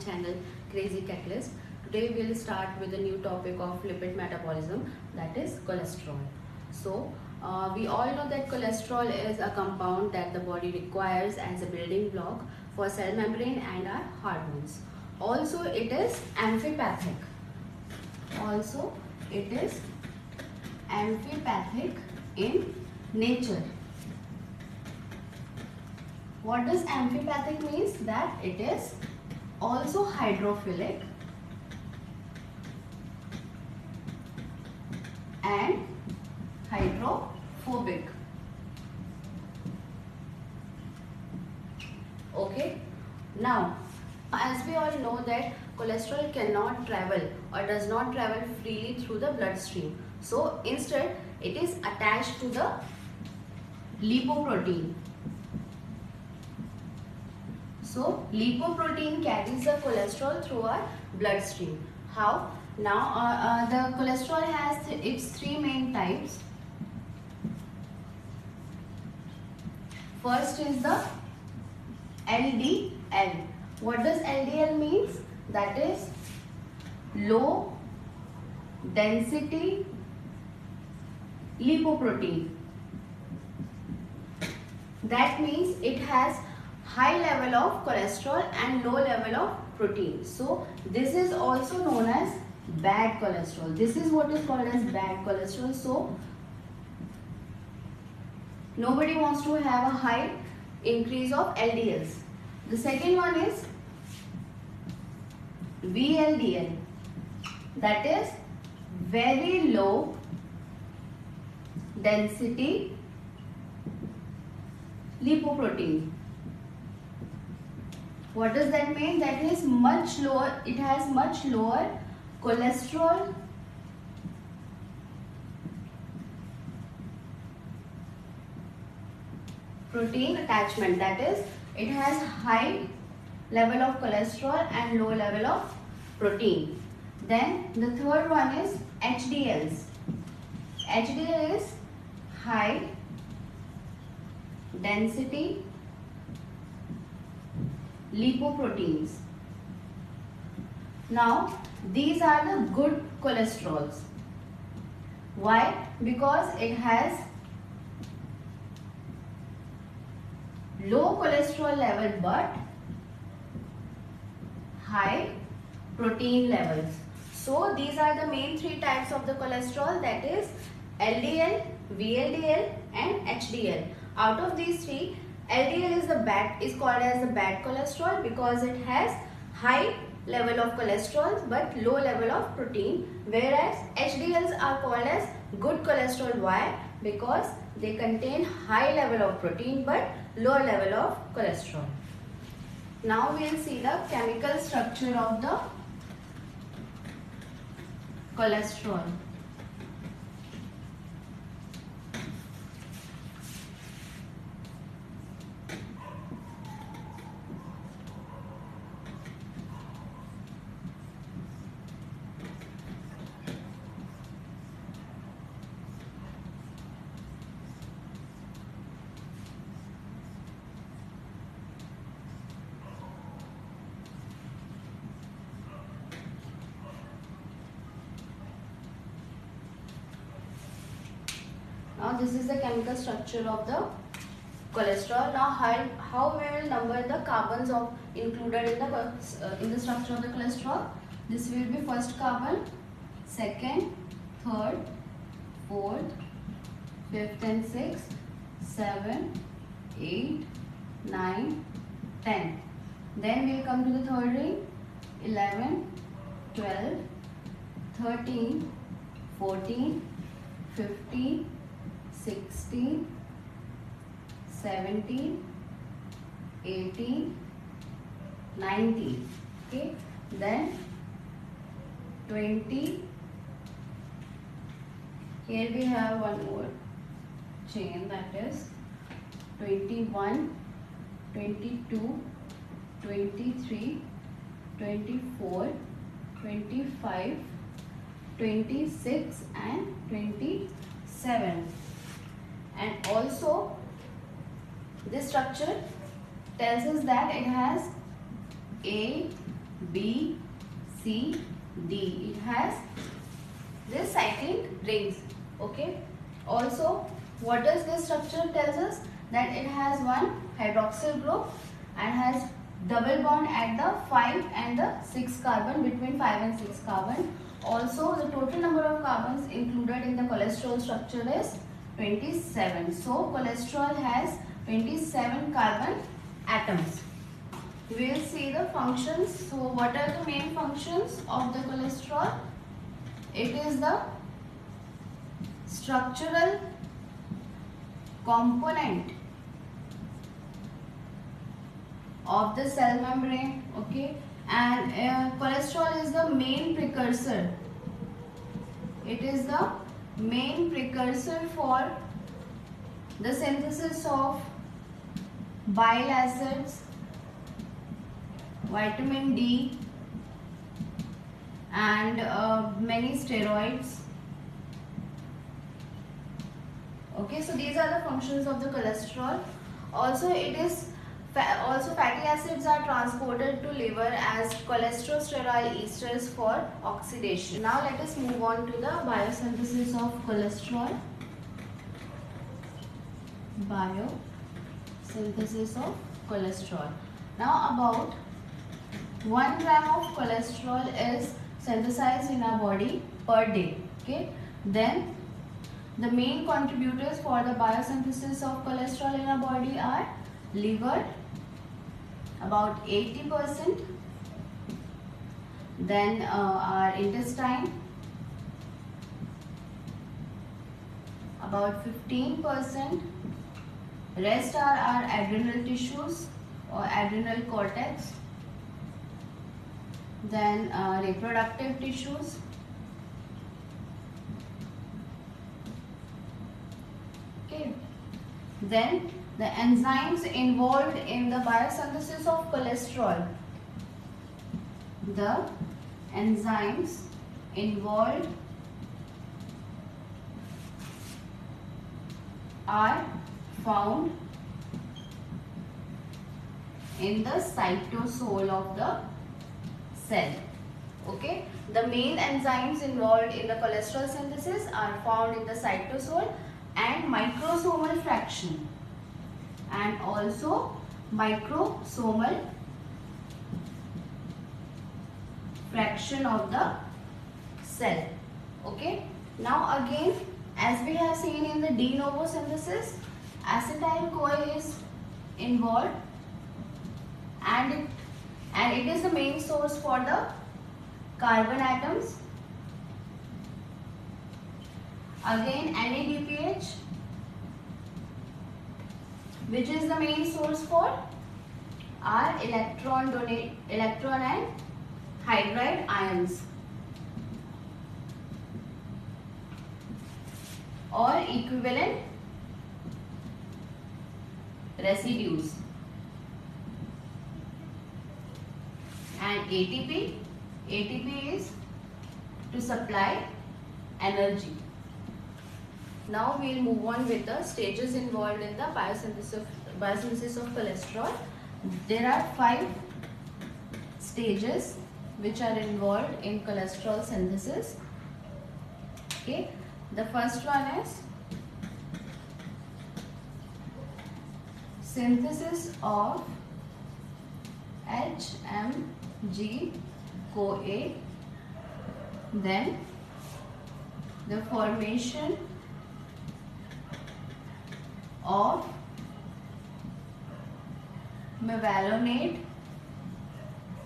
channel Crazy Catalyst. Today we'll start with a new topic of lipid metabolism, that is cholesterol. So we all know that cholesterol is a compound that the body requires as a building block for cell membrane and our hormones. Also it is amphipathic. In nature. What does amphipathic means? That it is also hydrophilic and hydrophobic. Okay. Now, as we all know that cholesterol cannot travel or does not travel freely through the bloodstream. So instead it is attached to the lipoprotein. So lipoprotein carries the cholesterol through our bloodstream. How? Now the cholesterol has its three main types. First is the LDL. What does LDL means? That is low density lipoprotein. That means it has high level of cholesterol and low level of protein. So this is also known as bad cholesterol. This is what is called as bad cholesterol. So nobody wants to have a high increase of LDLs. The second one is VLDL. That is very low density lipoprotein. What does that mean? That is much lower, it has much lower cholesterol protein attachment. That is, it has high level of cholesterol and low level of protein. Then the third one is HDLs. HDL is high density lipoproteins. Now these are the good cholesterols. Why? Because it has low cholesterol level but high protein levels. So these are the main three types of the cholesterol, that is LDL, VLDL and HDL. Out of these three, LDL is called as the bad cholesterol because it has high level of cholesterol but low level of protein, whereas HDLs are called as good cholesterol. Why? Because they contain high level of protein but lower level of cholesterol. Now we will see the chemical structure of the cholesterol. Now this is the chemical structure of the cholesterol. Now how we will number the carbons of included in the structure of the cholesterol? This will be first carbon, second, third, fourth, fifth and sixth, 7, 8, 9, 10. Then we will come to the third ring, 11, 12, 13, 14, 15, 16, 17, 18, 19. Okay. Then 20. Here we have one more chain, that is 21, 22, 23, 24, 25, 26 and 27. And also this structure tells us that it has A, B, C, D. It has this cyclic rings. Okay. Also, what does this structure tells us? That it has one hydroxyl group and has double bond at the 5 and the 6 carbon, between 5 and 6 carbon. Also, the total number of carbons included in the cholesterol structure is 27. So, cholesterol has 27 carbon atoms. We will see the functions. So, what are the main functions of the cholesterol? It is the structural component of the cell membrane. Okay, and cholesterol is the main precursor. It is the main precursor for the synthesis of bile acids, vitamin D, and many steroids. Okay, so these are the functions of the cholesterol. Also, also fatty acids are transported to liver as cholesterol esters for oxidation. Now let us move on to the biosynthesis of cholesterol. Biosynthesis of cholesterol. Now about 1 gram of cholesterol is synthesized in our body per day. Okay, then the main contributors for the biosynthesis of cholesterol in our body are liver, about 80%, then our intestine, about 15%, rest are our adrenal tissues or adrenal cortex, then reproductive tissues, okay. Then the enzymes involved in the biosynthesis of cholesterol. The enzymes involved are found in the cytosol of the cell. Okay, the main enzymes involved in the cholesterol synthesis are found in the cytosol and microsomal fraction, and also microsomal fraction of the cell. Okay, now again, as we have seen in the de novo synthesis, acetyl CoA is involved, and it is the main source for the carbon atoms. Again, NADPH, which is the main source for our electron and hydride ions or equivalent residues. And ATP is to supply energy. Now we will move on with the stages involved in the biosynthesis of cholesterol. There are 5 stages which are involved in cholesterol synthesis. Okay, the first one is synthesis of HMG-CoA, then the formation of mevalonate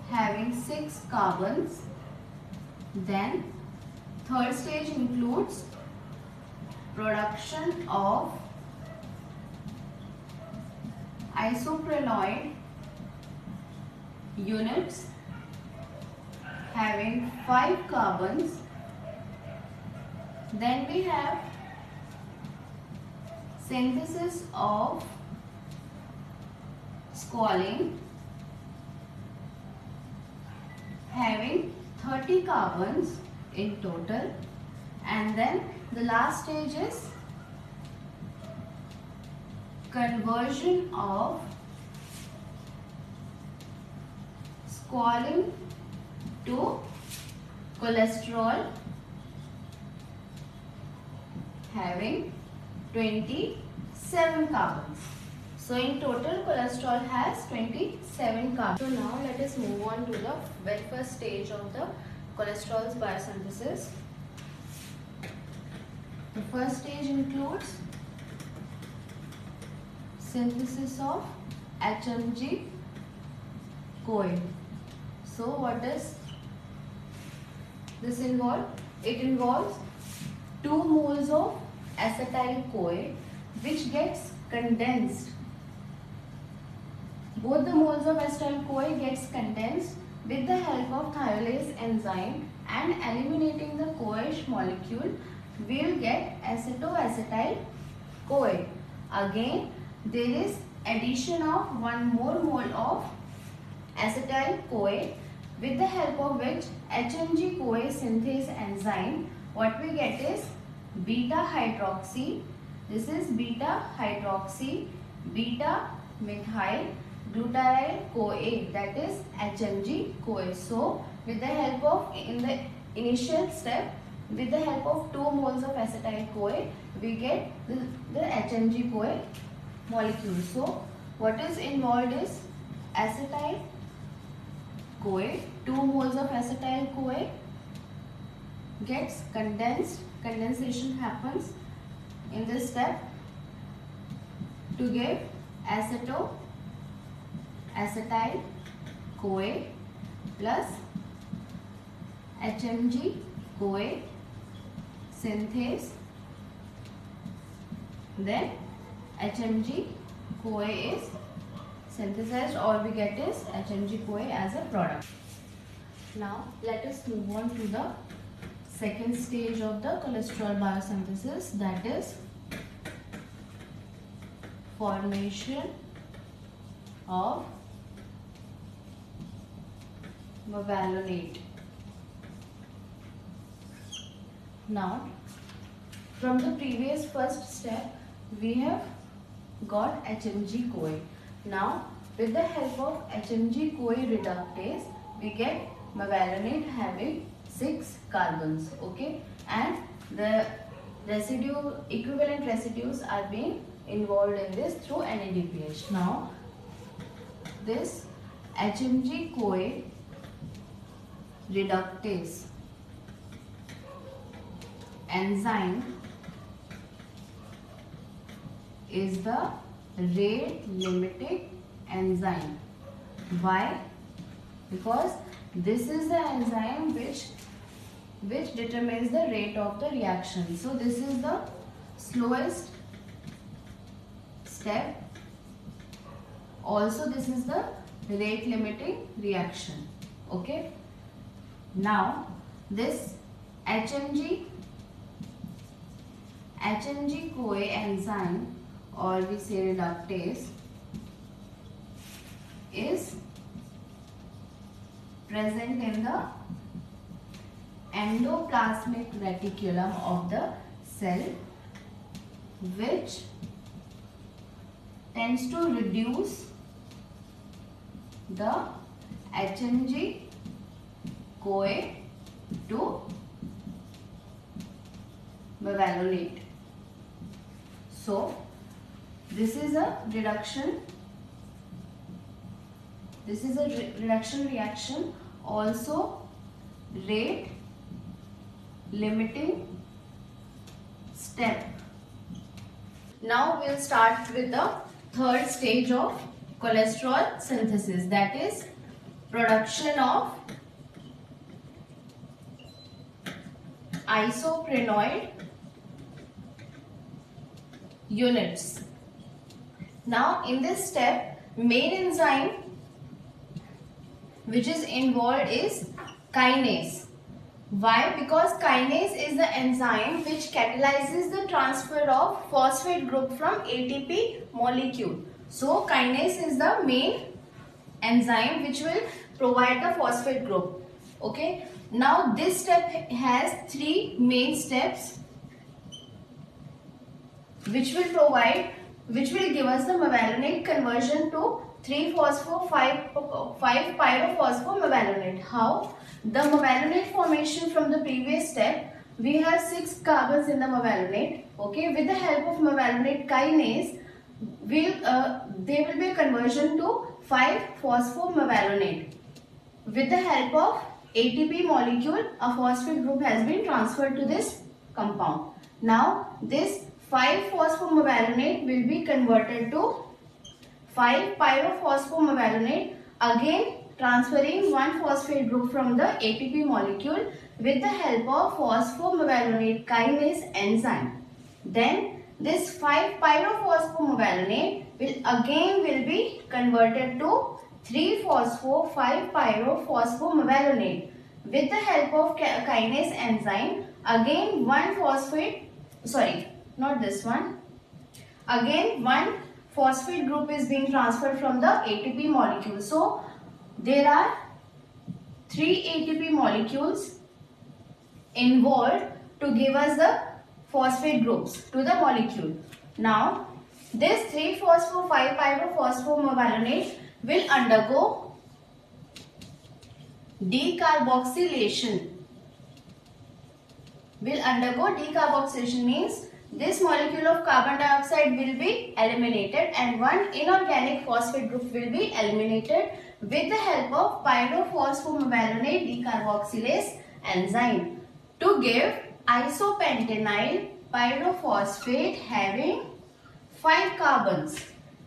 having 6 carbons. Then third stage includes production of isoprenoid units having 5 carbons. Then we have synthesis of squalene having 30 carbons in total, and then the last stage is conversion of squalene to cholesterol having 27 carbons. So in total cholesterol has 27 carbons. So now let us move on to the very first stage of the cholesterol's biosynthesis. The first stage includes synthesis of HMG CoA. So what does this involve? It involves 2 moles of acetyl CoA which gets condensed. Both the moles of acetyl CoA gets condensed with the help of thiolase enzyme, and eliminating the CoA molecule we will get acetoacetyl CoA. Again there is addition of 1 more mole of acetyl CoA, with the help of which HMG CoA synthase enzyme, what we get is beta hydroxy. This is beta hydroxy beta methyl glutaryl CoA, that is HMG CoA. So with the help of, in the initial step, with the help of 2 moles of acetyl CoA we get the HMG CoA molecule. So what is involved is acetyl CoA, 2 moles of acetyl CoA gets condensed, condensation happens in this step to give acetoacetyl CoA plus HMG CoA synthase, then HMG CoA is synthesized, all we get is HMG CoA as a product. Now let us move on to the second stage of the cholesterol biosynthesis, that is formation of mevalonate. Now from the previous first step we have got HMG CoA. Now with the help of HMG CoA reductase we get mevalonate having 6 carbons, okay, and the equivalent residues are being involved in this through NADPH. Now this HMG CoA reductase enzyme is the rate limiting enzyme. Why? Because this is the enzyme which determines the rate of the reaction. So this is the slowest step. Also this is the rate limiting reaction, okay. Now this HMG CoA enzyme, or we say reductase, is present in the endoplasmic reticulum of the cell, which tends to reduce the HMG CoA to mevalonate. So this is a reduction. This is a reduction reaction, also rate limiting step. Now we'll start with the third stage of cholesterol synthesis, that is production of isoprenoid units. Now in this step, main enzyme which is involved is kinase. Why? Because kinase is the enzyme which catalyzes the transfer of phosphate group from ATP molecule. So kinase is the main enzyme which will provide the phosphate group. Okay. Now this step has 3 main steps which will give us the mevalonate conversion to 5-pyrophosphomethylmalonate. How? The mevalonate formation from the previous step, we have 6 carbons in the mevalonate. Okay, with the help of mevalonate kinase, there will be a conversion to 5-phosphomevalonate. With the help of ATP molecule, a phosphate group has been transferred to this compound. Now, this 5-phosphomevalonate will be converted to 5-pyrophosphomethylmalonate, again transferring one phosphate group from the ATP molecule with the help of phosphomevalonate kinase enzyme. Then this 5-pyrophosphomethylmalonate will be converted to 3-phospho-5-pyrophosphomethylmalonate with the help of kinase enzyme. Again one phosphate group is being transferred from the ATP molecule. So there are 3 ATP molecules involved to give us the phosphate groups to the molecule. Now this 3-phospho-5-pyrophosphomethylmalonate will undergo decarboxylation. Means this molecule of carbon dioxide will be eliminated and one inorganic phosphate group will be eliminated with the help of pyrophosphomethylmalonate decarboxylase enzyme to give isopentenyl pyrophosphate having 5 carbons.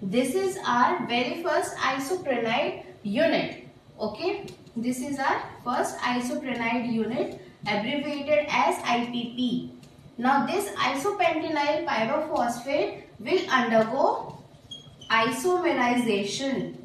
This is our very first isoprene unit. Okay, this is our first isoprene unit, abbreviated as IPP. Now this isopentenyl pyrophosphate will undergo isomerization.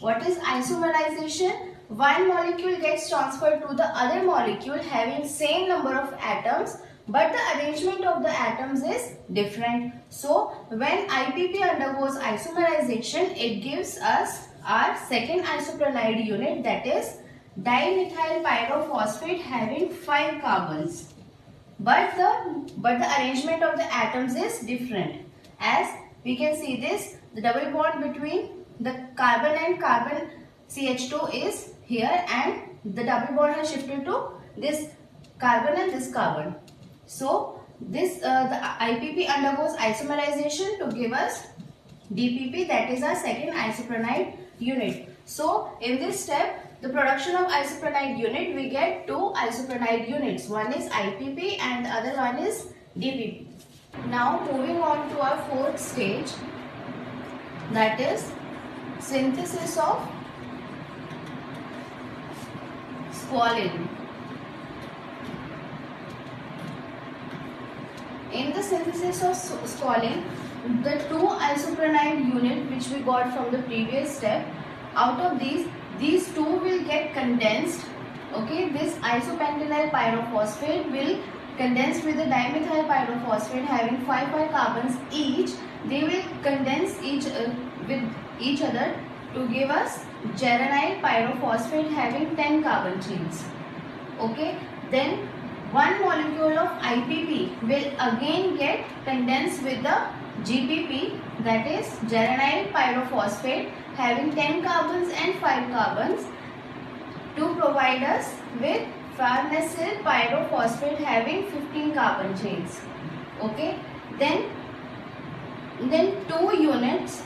What is isomerization? One molecule gets transferred to the other molecule having same number of atoms, but the arrangement of the atoms is different. So when IPP undergoes isomerization, it gives us our second isoprene unit, that is dimethyl pyrophosphate having 5 carbons. But the arrangement of the atoms is different. As we can see this, the double bond between the carbon and carbon CH2 is here, and the double bond has shifted to this carbon and this carbon. So this the IPP undergoes isomerization to give us DPP, that is our second isoprene unit. So in this step, the production of isoprene unit, we get 2 isoprene units. One is IPP and the other one is DPP. Now moving on to our fourth stage, that is synthesis of squalene. In the synthesis of squalene, the 2 isoprene unit which we got from the previous step, out of these 2 will get condensed. Okay, this isopentenyl pyrophosphate will condense with the dimethyl pyrophosphate having 5 carbons each. They will condense with each other to give us geranyl pyrophosphate having 10 carbon chains. Okay, then one molecule of IPP will again get condensed with the GPP, that is geranyl pyrophosphate having 10 carbons and 5 carbons to provide us with farnesyl pyrophosphate having 15 carbon chains. Okay, then 2 units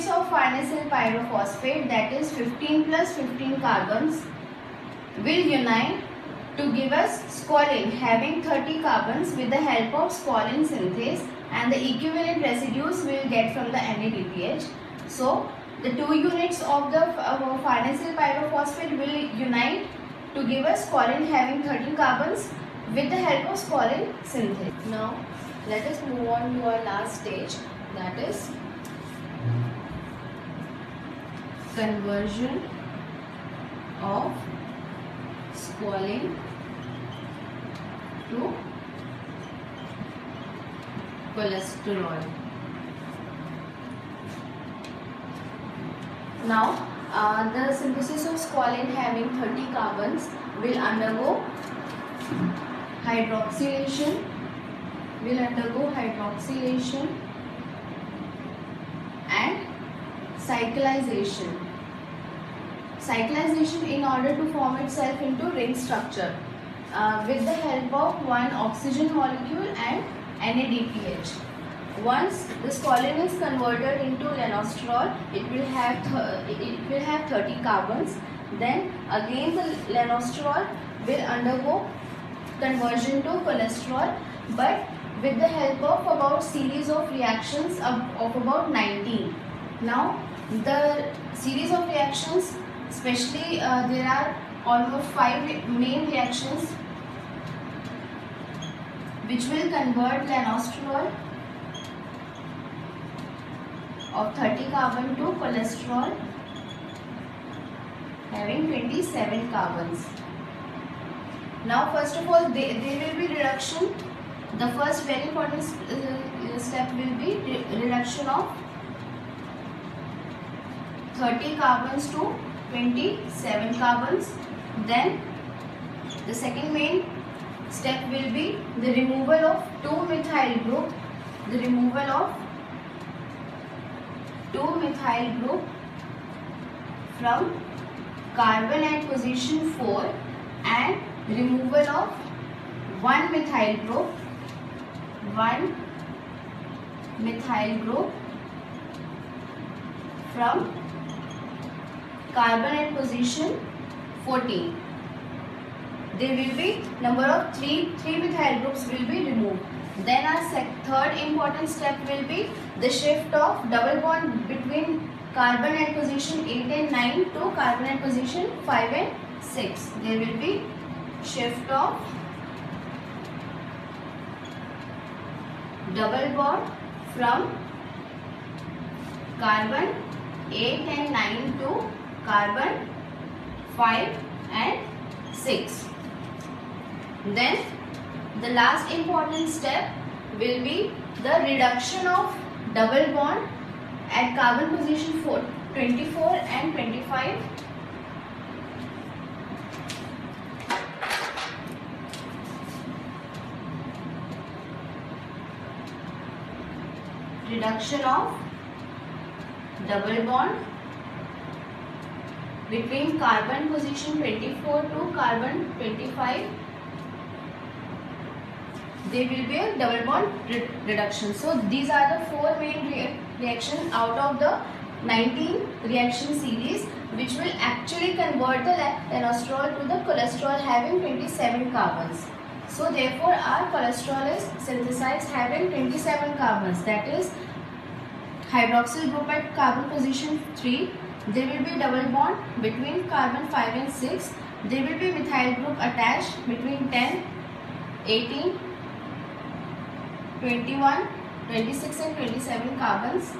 of farnesyl pyrophosphate, that is 15 plus 15 carbons, will unite to give us squalene having 30 carbons with the help of squalene synthase, and the equivalent residues we will get from the NADPH. So the 2 units of the farnesyl pyrophosphate will unite to give us squalene having 30 carbons with the help of squalene synthase. Now let us move on to our last stage, that is conversion of squalene to cholesterol. Now the synthesis of squalene having 30 carbons will undergo hydroxylation, cyclization. Cyclization in order to form itself into ring structure with the help of one oxygen molecule and NADPH. Once this choline is converted into lanosterol, it will have 30 carbons. Then again the lanosterol will undergo conversion to cholesterol, but with the help of about series of reactions of about 19. Now the series of reactions, especially there are almost 5 main reactions which will convert lanosterol of 30 carbon to cholesterol having 27 carbons. Now first of all there will be reduction. The first very important step will be reduction of 30 carbons to 27 carbons. Then the second main step will be the removal of 2-methyl group. The removal of 2-methyl group from carbon at position 4 and removal of 1-methyl group. 1-methyl group from carbon at position 14. There will be number of 3 methyl groups will be removed. Then our third important step will be the shift of double bond between carbon at position 8 and 9 to carbon at position 5 and 6. There will be shift of double bond from carbon 8 and 9 to carbon 5 and 6. Then the last important step will be the reduction of double bond at carbon position 24 and 25. Reduction of double bond between carbon position 24 to carbon 25. There will be a double bond reduction. So these are the 4 main reactions out of the 19 reaction series which will actually convert the lanosterol to the cholesterol having 27 carbons. So therefore our cholesterol is synthesized having 27 carbons, that is hydroxyl group at carbon position 3. There will be double bond between carbon 5 and 6. There will be methyl group attached between 10, 18, 21, 26 and 27 carbons.